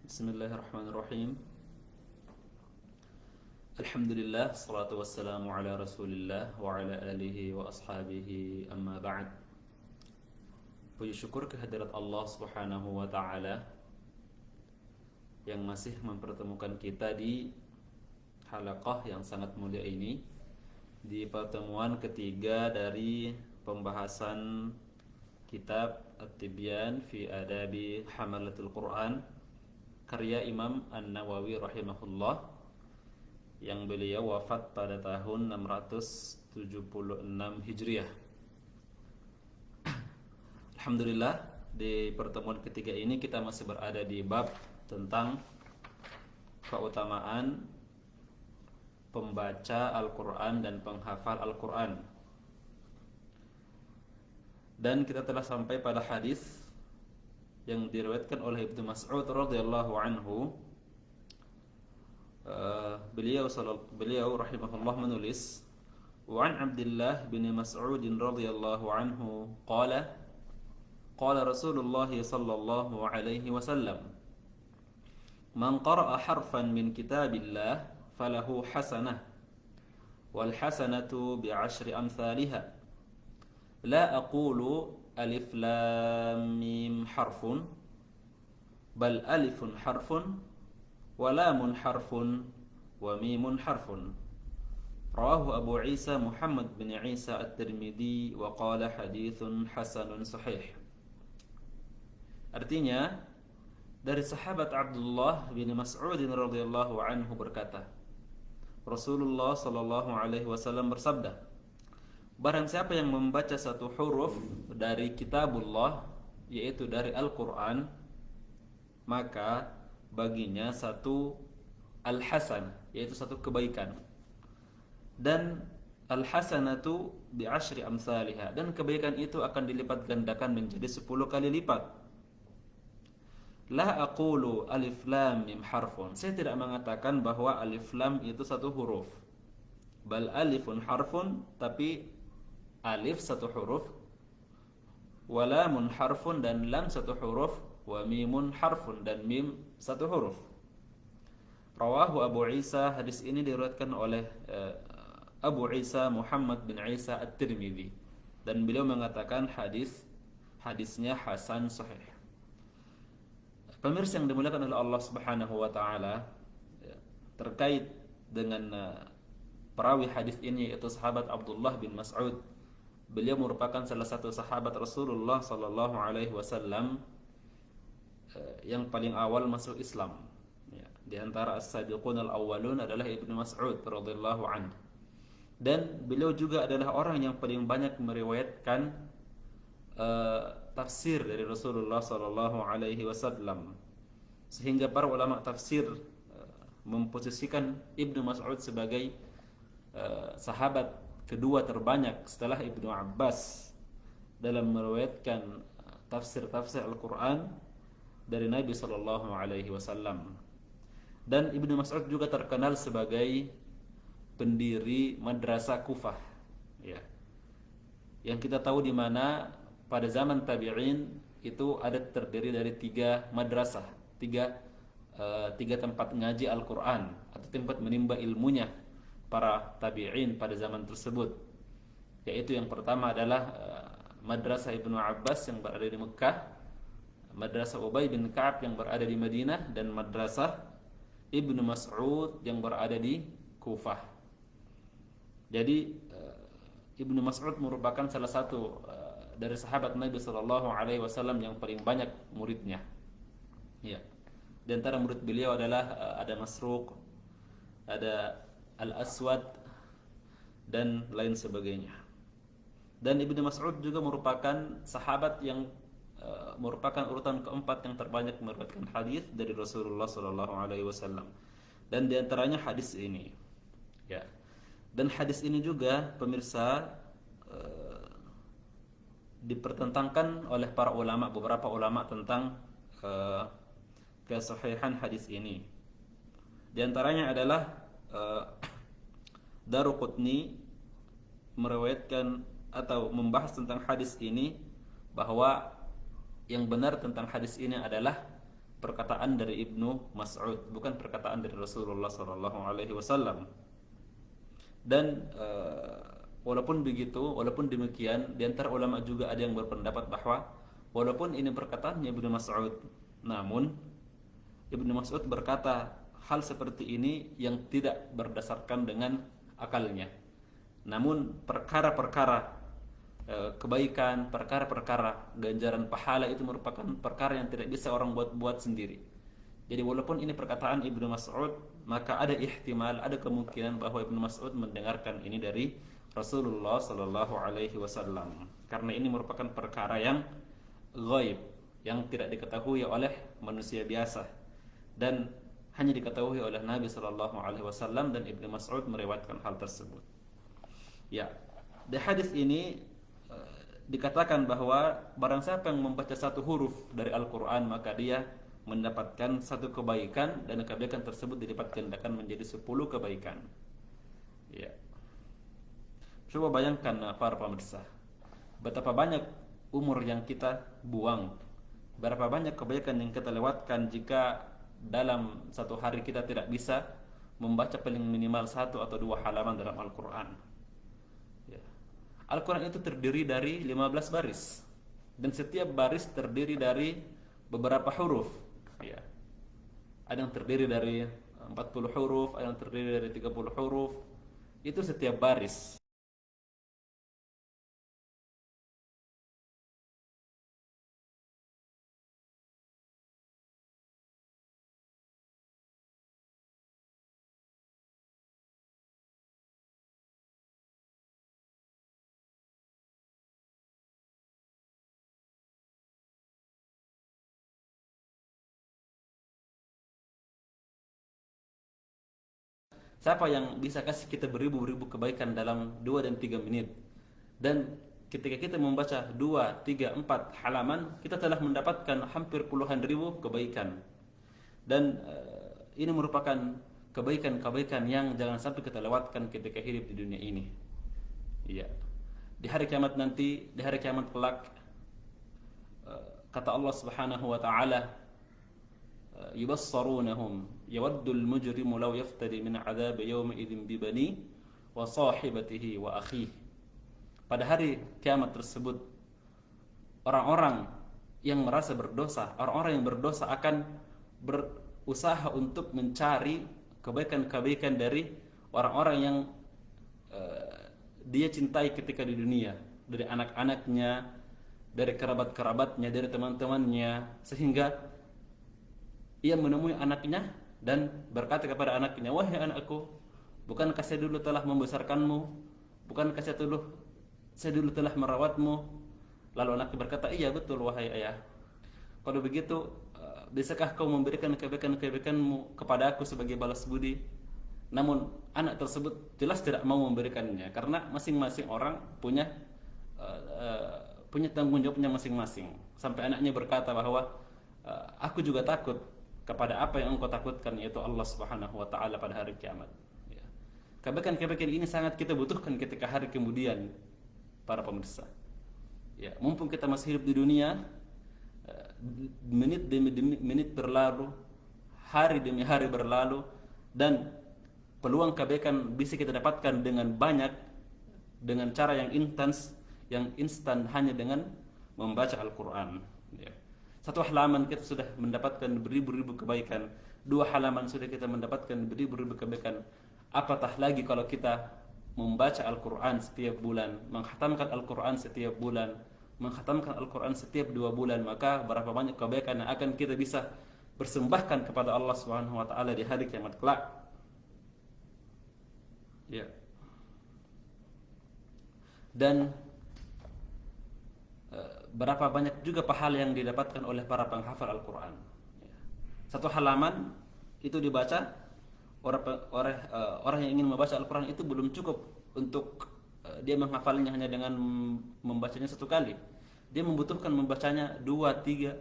Bismillahirrahmanirrahim. Alhamdulillah, salatu wassalamu ala rasulillah wa ala alihi wa ashabihi amma ba'd. Puji syukur kehadirat Allah subhanahu wa ta'ala yang masih mempertemukan kita di halaqah yang sangat mulia ini, di pertemuan ketiga dari pembahasan kitab At-Tibyan fi Adabi Hamalatul Quran karya Imam An-Nawawi rahimahullah, yang beliau wafat pada tahun 676 Hijriah. Alhamdulillah, di pertemuan ketiga ini kita masih berada di bab tentang keutamaan pembaca Al-Quran dan penghafal Al-Quran. Dan kita telah sampai pada hadis yang diriwayatkan oleh Ibnu Mas'ud radhiyallahu anhu. Beliau rahimahullah menulis, wa an Abdullah bin Mas'ud radhiyallahu anhu qala Rasulullah sallallahu alaihi wasallam, man qara'a harfan min kitabillah falahu hasanah wal hasanatu bi'ashri amsalha la aqulu alif lam mim harfun bal alifun harfun wa lamun harfun wa mimun harfun. Rawahu Abu Isa Muhammad bin Isa At-Tirmidzi wa qala hadithun hasanun sahih. Artinya, dari sahabat Abdullah bin Mas'ud radhiyallahu anhu berkata, Rasulullah sallallahu alaihi wasallam bersabda, barang siapa yang membaca satu huruf dari kitabullah, yaitu dari Al-Quran, maka baginya satu al-hasan, yaitu satu kebaikan. Dan al-hasanatu bi'ashri amsalha, dan kebaikan itu akan dilipat gandakan menjadi 10 kali lipat. La aqulu alif lam mim harfun, saya tidak mengatakan bahwa alif lam itu satu huruf. Bal alifun harfun, tapi alif satu huruf, wa lamun harfun, dan lam satu huruf, wa mimun harfun, dan mim satu huruf. Rawahu Abu Isa, hadis ini diriwayatkan oleh Abu Isa Muhammad bin Isa At-Tirmidzi, dan beliau mengatakan hadisnya hasan sahih. Pemirsa yang dimuliakan oleh Allah Subhanahu wa taala, terkait dengan perawi hadis ini, yaitu sahabat Abdullah bin Mas'ud. Beliau merupakan salah satu sahabat Rasulullah sallallahu alaihi wasallam yang paling awal masuk Islam. Di antara as-sabiqun al-awwalun adalah Ibnu Mas'ud radhiyallahu anhu. Dan beliau juga adalah orang yang paling banyak meriwayatkan tafsir dari Rasulullah sallallahu alaihi wasallam. Sehingga para ulama tafsir memposisikan Ibnu Mas'ud sebagai sahabat kedua terbanyak setelah Ibnu Abbas dalam meriwayatkan tafsir Al-Quran dari Nabi sallallahu alaihi wasallam. Dan Ibnu Mas'ud juga terkenal sebagai pendiri madrasah Kufah, ya. Yang kita tahu di mana pada zaman tabi'in itu ada terdiri dari 3 madrasah, tiga tempat ngaji Al-Quran atau tempat menimba ilmunya para tabi'in pada zaman tersebut, yaitu yang pertama adalah Madrasah Ibnu Abbas yang berada di Mekah, Madrasah Ubay bin Ka'ab yang berada di Madinah, dan Madrasah Ibnu Mas'ud yang berada di Kufah. Jadi Ibnu Mas'ud merupakan salah satu dari sahabat Nabi sallallahu alaihi wasallam yang paling banyak muridnya. Ya. Di antara murid beliau adalah ada Masruq, ada Al-Aswad, dan lain sebagainya. Dan Ibnu Mas'ud juga merupakan sahabat yang merupakan urutan keempat yang terbanyak meriwayatkan hadis dari Rasulullah sallallahu alaihi wasallam. Dan di antaranya hadis ini. Ya. Dan hadis ini juga pemirsa dipertentangkan oleh para ulama, beberapa ulama, tentang kesahihan hadis ini. Di antaranya adalah Daruqutni meriwayatkan atau membahas tentang hadis ini, bahwa yang benar tentang hadis ini adalah perkataan dari Ibnu Mas'ud, bukan perkataan dari Rasulullah sallallahu alaihi wasallam. Dan walaupun begitu, walaupun demikian, di antara ulama juga ada yang berpendapat bahwa walaupun ini perkataannya Ibnu Mas'ud, namun Ibnu Mas'ud berkata hal seperti ini yang tidak berdasarkan dengan akalnya. Namun perkara-perkara kebaikan, perkara-perkara ganjaran pahala itu merupakan perkara yang tidak bisa orang buat-buat sendiri. Jadi walaupun ini perkataan Ibnu Mas'ud, maka ada ihtimal, ada kemungkinan bahwa Ibnu Mas'ud mendengarkan ini dari Rasulullah sallallahu alaihi wasallam. Karena ini merupakan perkara yang ghaib, yang tidak diketahui oleh manusia biasa dan hanya diketahui oleh Nabi sallallahu alaihi wasallam, dan Ibnu Mas'ud meriwayatkan hal tersebut. Ya, di hadis ini dikatakan bahwa barang siapa yang membaca satu huruf dari Al-Quran, maka dia mendapatkan satu kebaikan, dan kebaikan tersebut dilipat gandakan menjadi 10 kebaikan. Ya. Coba bayangkan para pemirsa, betapa banyak umur yang kita buang, berapa banyak kebaikan yang kita lewatkan jika dalam satu hari kita tidak bisa membaca paling minimal 1 atau 2 halaman dalam Al-Quran. Al-Quran itu terdiri dari 15 baris, dan setiap baris terdiri dari beberapa huruf. Ya. Ada yang terdiri dari 40 huruf, ada yang terdiri dari 30 huruf. Itu setiap baris. Siapa yang bisa kasih kita beribu-ribu kebaikan dalam 2 dan 3 menit? Dan ketika kita membaca 2, 3, 4 halaman, kita telah mendapatkan hampir puluhan ribu kebaikan. Dan ini merupakan kebaikan-kebaikan yang jangan sampai kita lewatkan ketika hidup di dunia ini. Iya. Di hari kiamat nanti, di hari kiamat kelak, kata Allah Subhanahu wa taala, yubassarunahum yawaddul mujrimu law yaftadi min adzab yawma idzin bibani wa sahibatihi wa akhihi. Pada hari kiamat tersebut, orang-orang yang merasa berdosa, orang-orang yang berdosa akan berusaha untuk mencari kebaikan-kebaikan dari orang-orang yang dia cintai ketika di dunia, dari anak-anaknya, dari kerabat-kerabatnya, dari teman-temannya, sehingga ia menemui anaknya dan berkata kepada anaknya, "Wahai anakku, bukankah saya dulu telah membesarkanmu? Bukankah saya dulu telah merawatmu?" Lalu anaknya berkata, "Iya betul wahai ayah. Kalau begitu, bisakah kau memberikan kebaikan-kebaikanmu kepada aku sebagai balas budi?" Namun anak tersebut jelas tidak mau memberikannya, karena masing-masing orang punya tanggung jawabnya masing-masing. Sampai anaknya berkata bahwa aku juga takut kepada apa yang engkau takutkan, yaitu Allah Subhanahu wa taala pada hari kiamat. Ya. Kebaikan-kebaikan ini sangat kita butuhkan ketika hari kemudian, para pemirsa. Ya, mumpung kita masih hidup di dunia, menit demi menit berlalu, hari demi hari berlalu, dan peluang kebaikan bisa kita dapatkan dengan banyak, dengan cara yang intens, yang instan, hanya dengan membaca Al-Quran. Ya. 1 halaman kita sudah mendapatkan beribu-ribu kebaikan, 2 halaman sudah kita mendapatkan beribu-ribu kebaikan. Apatah lagi kalau kita membaca Al-Quran setiap bulan, mengkhatamkan Al-Quran setiap bulan, mengkhatamkan Al-Quran setiap 2 bulan, maka berapa banyak kebaikan yang akan kita bisa persembahkan kepada Allah Subhanahu wa taala di hari kiamat kelak. Ya. Dan berapa banyak juga pahala yang didapatkan oleh para penghafal Al-Quran. 1 halaman itu dibaca, orang yang ingin membaca Al-Quran itu belum cukup untuk dia menghafalnya hanya dengan membacanya 1 kali. Dia membutuhkan membacanya 2, 3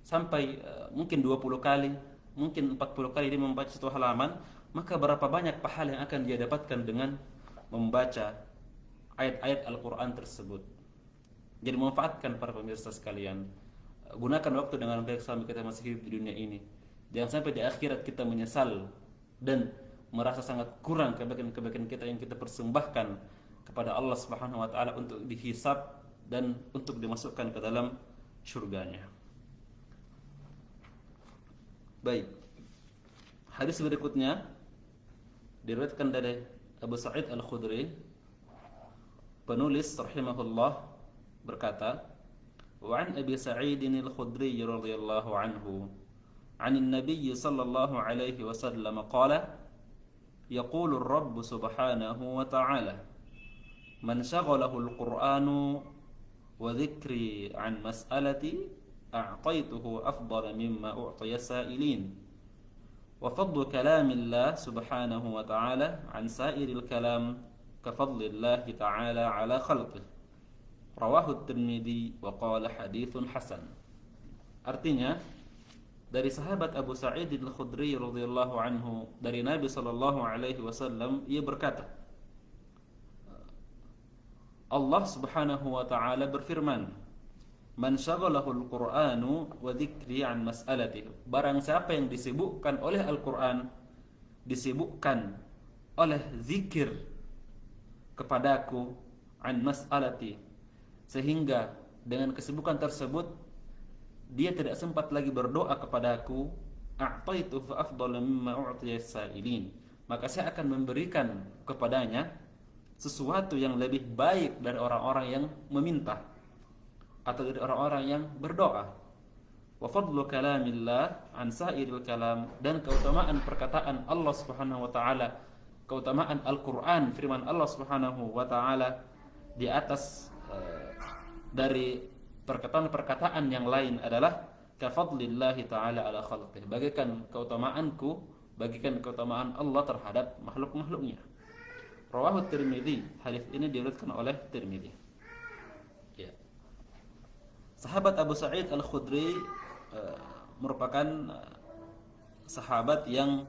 sampai mungkin 20 kali, mungkin 40 kali dia membaca 1 halaman. Maka berapa banyak pahala yang akan dia dapatkan dengan membaca ayat-ayat Al-Quran tersebut. Jadi manfaatkan para pemirsa sekalian gunakan waktu dengan baik selama kita masih hidup di dunia ini. Jangan sampai di akhirat kita menyesal dan merasa sangat kurang kebaikan-kebaikan kita yang kita persembahkan kepada Allah Subhanahu wa taala untuk dihisab dan untuk dimasukkan ke dalam surganya. Baik. Hadis berikutnya diriwayatkan dari Abu Sa'id Al-Khudri, penulis rahimahullah berkata, wa an Abi Sa'id Al-Khudri radhiyallahu anhu, 'an an-nabiy sallallahu alaihi wasallam qala, yaqulu ar-rabb subhanahu wa ta'ala, man shaghalahu al-Qur'anu wa dhikri 'an mas'alati a'taytuhu afdala mimma u'tiya sa'ilin. Wa fadlu kalamillah subhanahu wa ta'ala an sa'iril kalam kafadlillah ta'ala ala khalqih. Rawahu Tirmidzi wa qala haditsun hasan. Artinya, dari sahabat Abu Sa'id Al-Khudri radhiyallahu anhu, dari Nabi sallallahu alaihi wasallam, ia berkata, Allah subhanahu wa ta'ala berfirman, man syaghalahul Qur'anu wa dzikri an mas'alatihi, barang siapa yang disibukkan oleh Al-Qur'an, disibukkan oleh zikir kepadaku, an mas'alati, sehingga dengan kesibukan tersebut dia tidak sempat lagi berdoa kepadaku, a'taitu fa afdala mimma u'tiya as-sa'ilin, maka saya akan memberikan kepadanya sesuatu yang lebih baik dari orang-orang yang meminta atau dari orang-orang yang berdoa. Wa fadlu kalamillah an sa'iril kalam, dan keutamaan perkataan Allah Subhanahu wa taala, keutamaan Al-Qur'an, firman Allah Subhanahu wa taala di atas dari perkataan-perkataan yang lain adalah kafadlillahi ta'ala ala khalqih, bagikan keutamaanku, bagikan keutamaan Allah terhadap makhluk-makhluknya. Rawahu Tirmidzi, hadis ini diriwayatkan oleh Tirmidzi. Ya. Sahabat Abu Sa'id Al-Khudri merupakan sahabat yang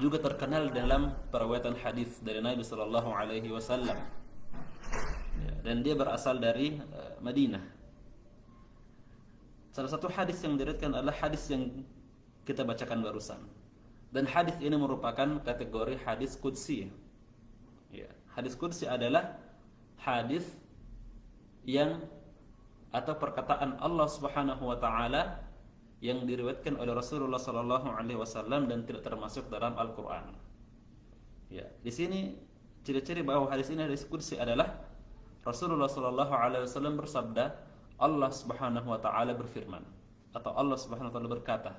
juga terkenal dalam periwayatan hadis dari Nabi sallallahu alaihi wasallam. Dan dia berasal dari Madinah. Salah satu hadis yang diriwayatkan adalah hadis yang kita bacakan barusan. Dan hadis ini merupakan kategori hadis qudsi. Ya, hadis qudsi adalah hadis yang atau perkataan Allah Subhanahu wa taala yang diriwayatkan oleh Rasulullah sallallahu alaihi wasallam dan tidak termasuk dalam Al-Qur'an. Ya, di sini ciri-ciri bahwa hadis ini hadis qudsi adalah Rasulullah sallallahu alaihi wasallam bersabda, Allah Subhanahu wa taala berfirman, atau Allah Subhanahu wa taala berkata.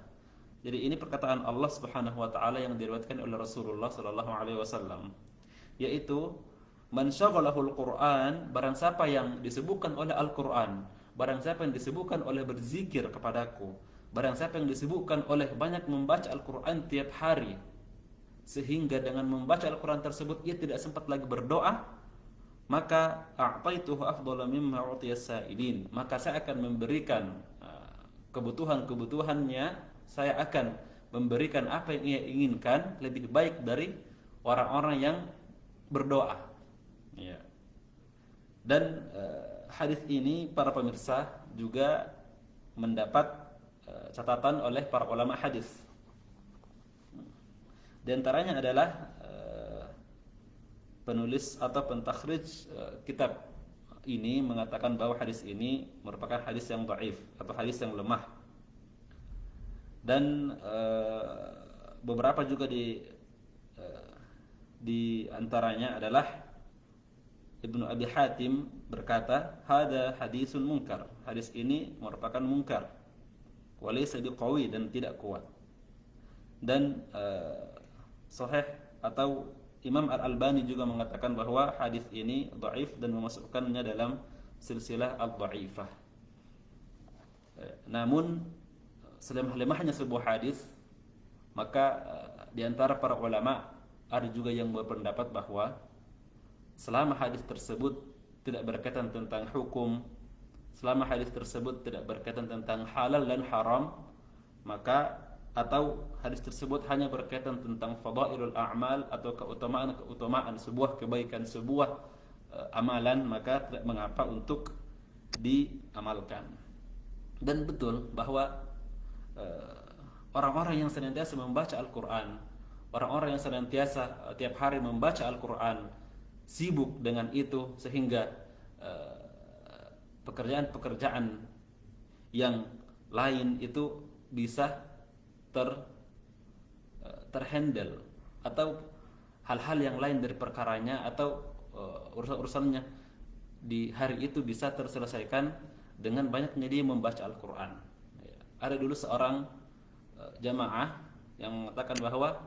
Jadi ini perkataan Allah Subhanahu wa taala yang diriwayatkan oleh Rasulullah sallallahu alaihi wasallam, yaitu man syaghalahul Qur'an, barang siapa yang disebutkan oleh Al-Qur'an, barang siapa yang disebutkan oleh berzikir kepadaku, barang siapa yang disebutkan oleh banyak membaca Al-Qur'an tiap hari, sehingga dengan membaca Al-Qur'an tersebut ia tidak sempat lagi berdoa, maka a'taituhu afdhala mimma u'tiya as-sa'ilin, maka saya akan memberikan kebutuhan-kebutuhannya, saya akan memberikan apa yang ia inginkan lebih baik dari orang-orang yang berdoa. Ya. Dan hadis ini para pemirsa juga mendapat catatan oleh para ulama hadis. Di antaranya adalah penulis atau pentakhrij kitab ini mengatakan bahwa hadis ini merupakan hadis yang dhaif atau hadis yang lemah. Dan beberapa juga di antaranya adalah Ibnu Abi Hatim berkata, hada hadisun munkar, hadis ini merupakan munkar, walaysa biqawi, dan tidak kuat. Dan sahih atau Imam Al-Albani juga mengatakan bahwa hadis ini dhaif dan memasukkannya dalam silsilah al-dhaifah. Namun selemah-lemahnya sebuah hadis, maka di antara para ulama ada juga yang berpendapat bahwa selama hadis tersebut tidak berkaitan tentang hukum, selama hadis tersebut tidak berkaitan tentang halal dan haram, maka atau hadis tersebut hanya berkaitan tentang fadailul a'mal atau keutamaan sebuah kebaikan, sebuah amalan, maka tidak mengapa untuk diamalkan. Dan betul bahwa orang-orang yang senantiasa membaca Al-Quran, orang-orang yang senantiasa tiap hari membaca Al-Quran, sibuk dengan itu sehingga pekerjaan-pekerjaan yang lain itu bisa ter terhandle, atau hal-hal yang lain dari perkaranya atau urusan-urusannya di hari itu bisa terselesaikan dengan banyaknya dia membaca Al-Quran. Ada dulu seorang jamaah yang mengatakan bahwa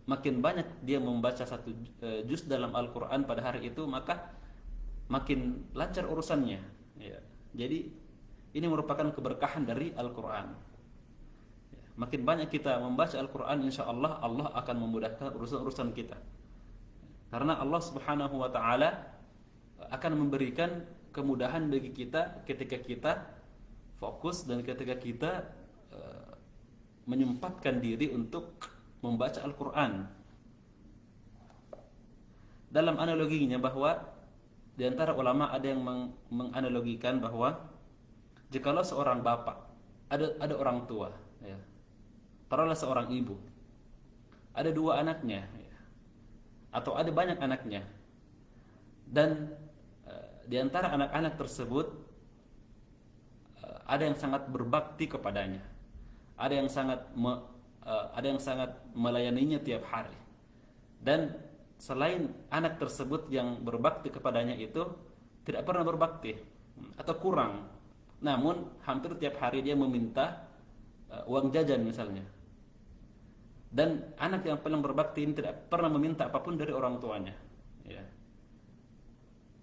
makin banyak dia membaca satu juz dalam Al-Quran pada hari itu, maka makin lancar urusannya. Jadi ini merupakan keberkahan dari Al-Quran. Makin banyak kita membaca Al-Quran, insya Allah Allah akan memudahkan urusan-urusan kita. Karena Allah Subhanahu wa Ta'ala akan memberikan kemudahan bagi kita ketika kita fokus dan ketika kita menyempatkan diri untuk membaca Al-Quran. Dalam analoginya bahwa di antara ulama ada yang menganalogikan bahwa jikalau seorang bapak, ada orang tua, ya, taruhlah seorang ibu, ada dua anaknya, ya, atau ada banyak anaknya, dan di antara anak-anak tersebut ada yang sangat berbakti kepadanya, ada yang sangat melayaninya tiap hari, dan selain anak tersebut yang berbakti kepadanya itu tidak pernah berbakti atau kurang, namun hampir tiap hari dia meminta uang jajan misalnya. Dan anak yang paling berbakti ini tidak pernah meminta apapun dari orang tuanya, ya.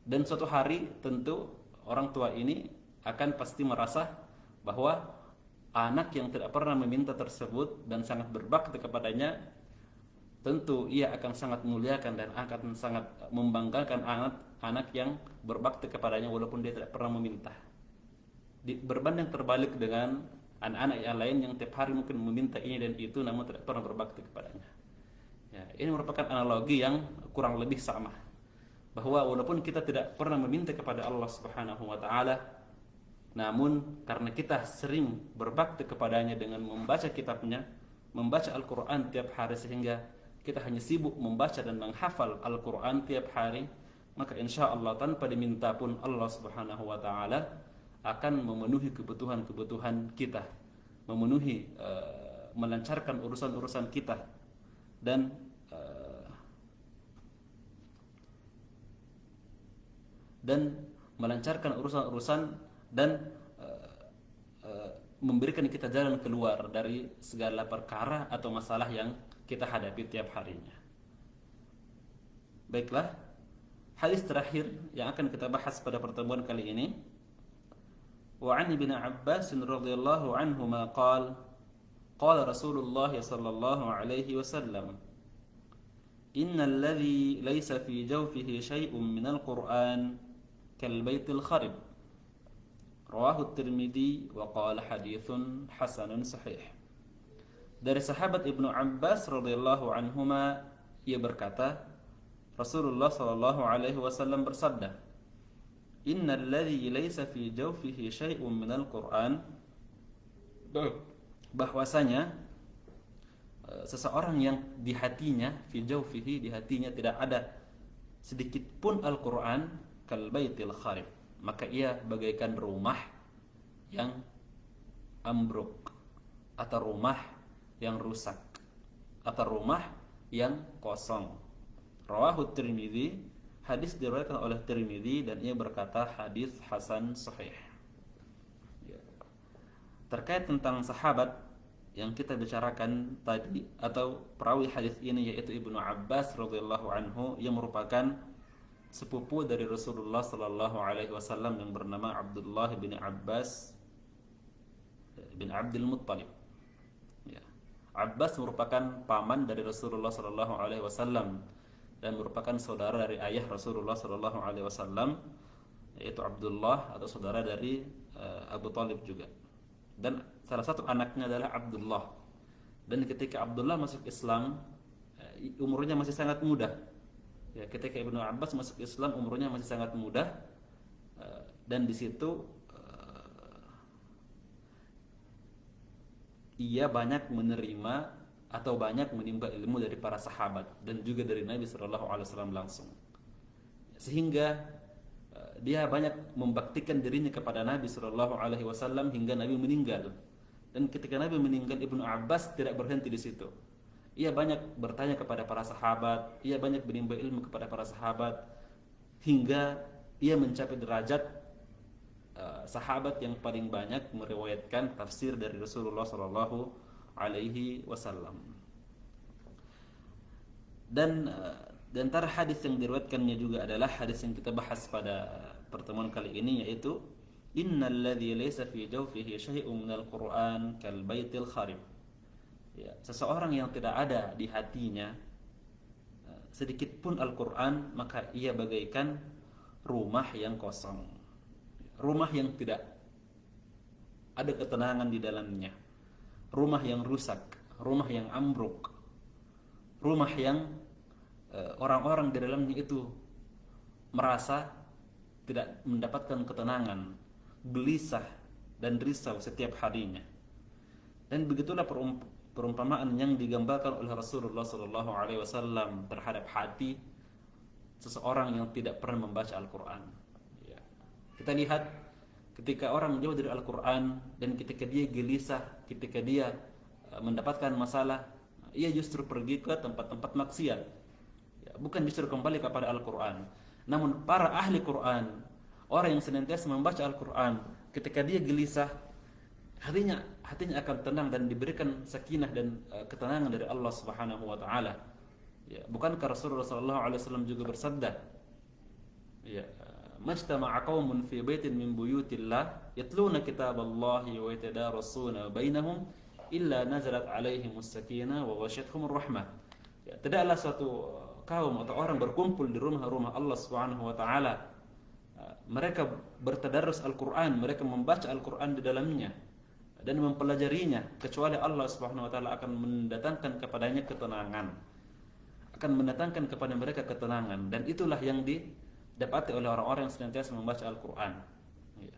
Dan suatu hari tentu orang tua ini akan pasti merasa bahwa anak yang tidak pernah meminta tersebut dan sangat berbakti kepadanya, tentu ia akan sangat memuliakan dan akan sangat membanggakan anak yang berbakti kepadanya walaupun dia tidak pernah meminta. Berbanding terbalik dengan anak-anak yang lain yang tiap hari mungkin meminta ini dan itu namun tidak pernah berbakti kepadanya. Ya, ini merupakan analogi yang kurang lebih sama, bahwa walaupun kita tidak pernah meminta kepada Allah Subhanahu wa Ta'ala, namun karena kita sering berbakti kepadanya dengan membaca kitabnya, membaca Al-Quran tiap hari, sehingga kita hanya sibuk membaca dan menghafal Al-Quran tiap hari, maka insya Allah tanpa diminta pun Allah Subhanahu wa Ta'ala akan memenuhi kebutuhan-kebutuhan kita, memenuhi melancarkan urusan-urusan kita, dan melancarkan urusan-urusan dan memberikan kita jalan keluar dari segala perkara atau masalah yang kita hadapi tiap harinya. Baiklah, hadis terakhir yang akan kita bahas pada pertemuan kali ini, wa 'an Ibnu Abbas radhiyallahu anhuma qala Rasulullah sallallahu alaihi wasallam, innal ladzi laysa fi jawfihi syai'un minal Qur'an kal baitil kharib, rawahu Tirmidzi wa qala haditsun hasanun sahih. Dari sahabat Ibnu Abbas radhiyallahu anhuma, ia berkata, Rasulullah sallallahu alaihi wasallam bersabda, innal ladzi laysa fi jawfihi syai'un minal Qur'an, bahwasanya seseorang yang di hatinya, fi jawfihi, di hatinya tidak ada sedikit pun Al-Qur'an, kal baitil kharib, maka ia bagaikan rumah yang ambruk, atau rumah yang rusak, atau rumah yang kosong. Rawahu Tirmidzi, hadis diriwayatkan oleh Tirmidzi dan ia berkata hadis hasan sahih. Terkait tentang sahabat yang kita bicarakan tadi atau perawi hadis ini, yaitu Ibnu Abbas radhiyallahu anhu, yang merupakan sepupu dari Rasulullah sallallahu alaihi wasallam yang bernama Abdullah bin Abbas bin Abdul Muttalib. Ya. Abbas merupakan paman dari Rasulullah sallallahu alaihi wasallam dan merupakan saudara dari ayah Rasulullah sallallahu alaihi wasallam, yaitu Abdullah, atau saudara dari Abu Talib juga. Dan salah satu anaknya adalah Abdullah. Dan ketika Abdullah masuk Islam, umurnya masih sangat muda. Ya, ketika Ibnu Abbas masuk Islam, umurnya masih sangat muda. Dan di situ ia banyak menerima atau banyak menimba ilmu dari para sahabat dan juga dari Nabi Shallallahu Alaihi Wasallam langsung, sehingga dia banyak membaktikan dirinya kepada Nabi Shallallahu Alaihi Wasallam hingga Nabi meninggal. Dan ketika Nabi meninggal, Ibnu Abbas tidak berhenti di situ. Ia banyak bertanya kepada para sahabat, ia banyak menimba ilmu kepada para sahabat, hingga ia mencapai derajat sahabat yang paling banyak meriwayatkan tafsir dari Rasulullah Shallallahu Alaihi Wasallam. Dan di antara hadis yang diriwayatkannya juga adalah hadis yang kita bahas pada pertemuan kali ini, yaitu innal ladzi laysa fi jawfihi syai'un minal Qur'an kal baitil kharib. Ya, seseorang yang tidak ada di hatinya sedikit pun Al-Qur'an, maka ia bagaikan rumah yang kosong. Rumah yang tidak ada ketenangan di dalamnya. Rumah yang rusak, rumah yang ambruk. Rumah yang orang-orang di dalamnya itu merasa tidak mendapatkan ketenangan, gelisah dan risau setiap harinya. Dan begitulah perumpamaan yang digambarkan oleh Rasulullah SAW terhadap hati seseorang yang tidak pernah membaca Al-Quran. Ya. Kita lihat ketika orang jauh dari Al-Quran dan ketika dia gelisah, ketika dia mendapatkan masalah, ia justru pergi ke tempat-tempat maksiat, ya, bukan justru kembali kepada Al-Quran. Namun para ahli Quran, orang yang senantiasa membaca Al-Quran, ketika dia gelisah, hatinya akan tenang dan diberikan sakinah dan ketenangan dari Allah Subhanahu wa taala. Ya, bukankah Rasulullah sallallahu alaihi wasallam juga bersabda, ya, majtama'a qaumun fi baitin min buyutillah yatluna kitaballahi wa yatadarasuna bainahum illa nazalat alaihimus sakinah wa ghasyiyatuhumur rahmah. Ya, tidaklah suatu kaum atau orang berkumpul di rumah-rumah Allah Subhanahu wa taala, mereka bertadarus Al-Quran, mereka membaca Al-Quran di dalamnya dan mempelajarinya, kecuali Allah Subhanahu wa taala akan mendatangkan kepadanya ketenangan, akan mendatangkan kepada mereka ketenangan. Dan itulah yang didapati oleh orang-orang yang senantiasa membaca Al-Quran. Ya.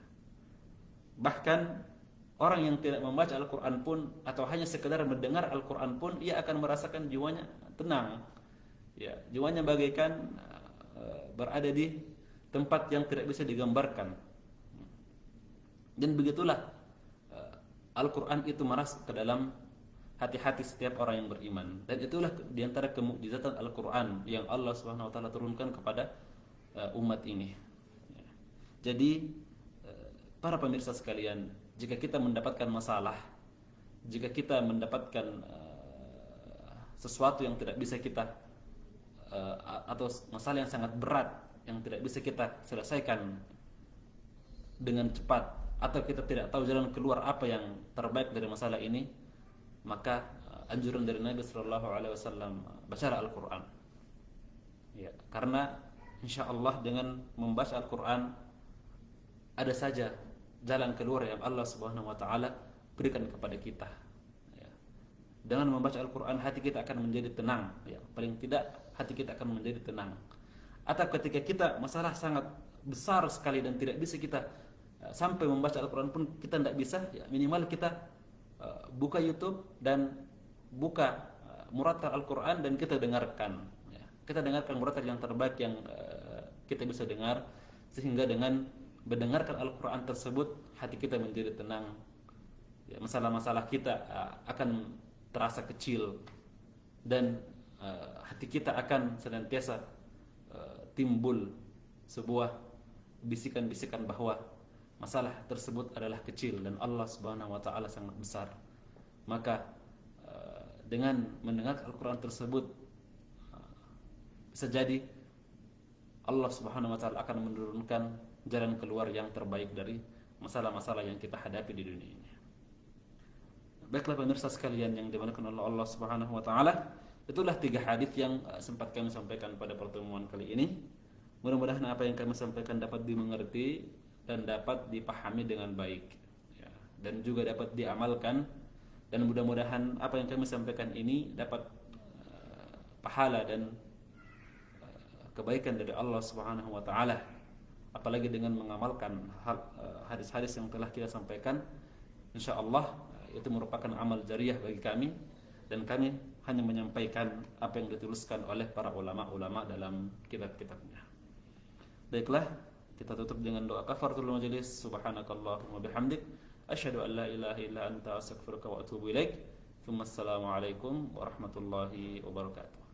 Bahkan orang yang tidak membaca Al-Quran pun, atau hanya sekedar mendengar Al-Quran pun, ia akan merasakan jiwanya tenang. Ya, jiwanya bagaikan berada di tempat yang tidak bisa digambarkan. Dan begitulah Al-Quran itu merasuk ke dalam hati-hati setiap orang yang beriman. Dan itulah diantara kemukjizatan Al-Quran yang Allah Subhanahu wa taala turunkan kepada umat ini. Ya. Jadi para pemirsa sekalian, jika kita mendapatkan masalah, jika kita mendapatkan sesuatu yang tidak bisa kita atau masalah yang sangat berat yang tidak bisa kita selesaikan dengan cepat, atau kita tidak tahu jalan keluar apa yang terbaik dari masalah ini, maka anjuran dari Nabi Sallallahu Alaihi Wasallam, bacalah Al-Quran. Ya, karena insya Allah dengan membaca Al-Quran ada saja jalan keluar yang Allah Subhanahu Wa Taala berikan kepada kita. Ya. Dengan membaca Al-Quran hati kita akan menjadi tenang. Ya. Paling tidak hati kita akan menjadi tenang. Atau ketika kita masalah sangat besar sekali dan tidak bisa kita sampai membaca Al-Quran pun kita tidak bisa, ya minimal kita buka YouTube dan buka murattal Al-Quran dan kita dengarkan. Ya. Kita dengarkan murattal yang terbaik yang kita bisa dengar, sehingga dengan mendengarkan Al-Quran tersebut hati kita menjadi tenang. Ya, masalah-masalah kita akan terasa kecil dan hati kita akan senantiasa timbul sebuah bisikan-bisikan bahwa masalah tersebut adalah kecil dan Allah Subhanahu wa taala sangat besar. Maka dengan mendengar Al-Quran tersebut bisa jadi Allah Subhanahu wa taala akan menurunkan jalan keluar yang terbaik dari masalah-masalah yang kita hadapi di dunia ini. Baiklah pemirsa sekalian yang dimuliakan oleh Allah Subhanahu wa taala, itulah 3 hadis yang sempat kami sampaikan pada pertemuan kali ini. Mudah-mudahan apa yang kami sampaikan dapat dimengerti dan dapat dipahami dengan baik, ya, dan juga dapat diamalkan. Dan mudah-mudahan apa yang kami sampaikan ini dapat pahala dan kebaikan dari Allah Subhanahu wa taala. Apalagi dengan mengamalkan hadis-hadis yang telah kita sampaikan, insyaallah itu merupakan amal jariah bagi kami, dan kami hanya menyampaikan apa yang dituliskan oleh para ulama-ulama dalam kitab-kitabnya. Baiklah, kita tutup dengan doa kafaratul majelis. Subhanakallahumma bihamdik, asyhadu an la ilaha illa anta, astaghfiruka wa atubu ilaik. Assalamualaikum warahmatullahi wabarakatuh.